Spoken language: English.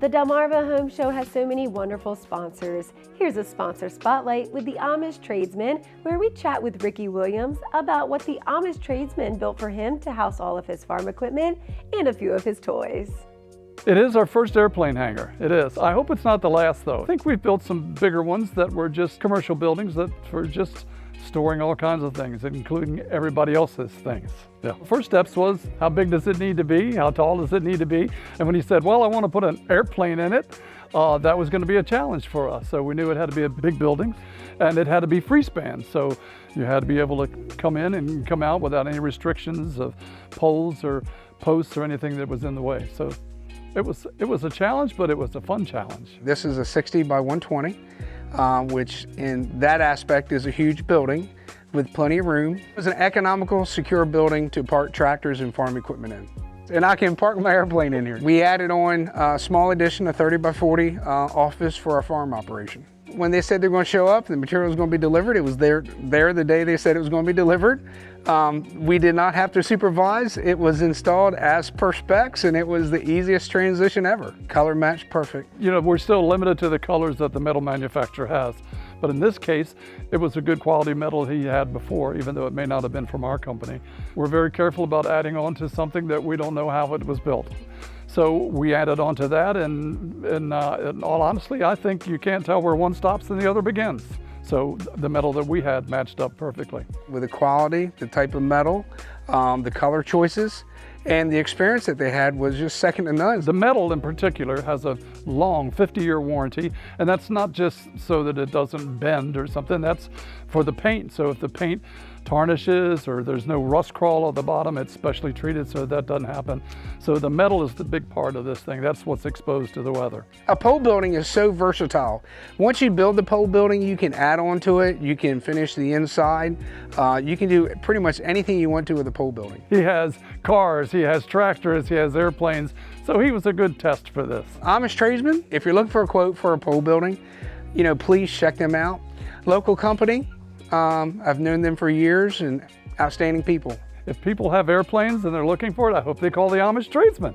The Delmarva Home Show has so many wonderful sponsors. Here's a sponsor spotlight with the Amish Tradesmen, where we chat with Ricky Williams about what the Amish Tradesmen built for him to house all of his farm equipment and a few of his toys. It is our first airplane hangar. It is. I hope it's not the last though. I think we've built some bigger ones that were just commercial buildings that were just storing all kinds of things, including everybody else's things. Yeah. First steps was, how big does it need to be? How tall does it need to be? And when he said, well, I want to put an airplane in it, that was going to be a challenge for us. So we knew it had to be a big building and it had to be free span. So you had to be able to come in and come out without any restrictions of poles or posts or anything that was in the way. So it was a challenge, but it was a fun challenge. This is a 60 by 120, which in that aspect is a huge building with plenty of room. It was an economical, secure building to park tractors and farm equipment in. And I can park my airplane in here. We added on a small addition, a 30 by 40 office for our farm operation. When they said they're going to show up, the material was going to be delivered, it was there the day they said it was going to be delivered. We did not have to supervise. It was installed as per specs, and it was the easiest transition ever. Color matched perfect. You know, we're still limited to the colors that the metal manufacturer has. But in this case, it was a good quality metal he had before, even though it may not have been from our company. We're very careful about adding on to something that we don't know how it was built. So we added on to that, and in all honesty, I think you can't tell where one stops and the other begins. So the metal that we had matched up perfectly. With the quality, the type of metal, the color choices, and the experience that they had was just second to none. The metal in particular has a long 50-year warranty, and that's not just so that it doesn't bend or something, that's for the paint. So if the paint tarnishes or there's no rust crawl at the bottom, it's specially treated so that doesn't happen. So the metal is the big part of this thing. That's what's exposed to the weather. A pole building is so versatile. Once you build the pole building, you can add on to it, you can finish the inside, you can do pretty much anything you want to with a pole building. He has cars, he has tractors, he has airplanes, so he was a good test for this. Amish Tradesmen, if you're looking for a quote for a pole building, you know, please check them out. Local company, I've known them for years, and outstanding people. If people have airplanes and they're looking for it, I hope they call the Amish Tradesmen.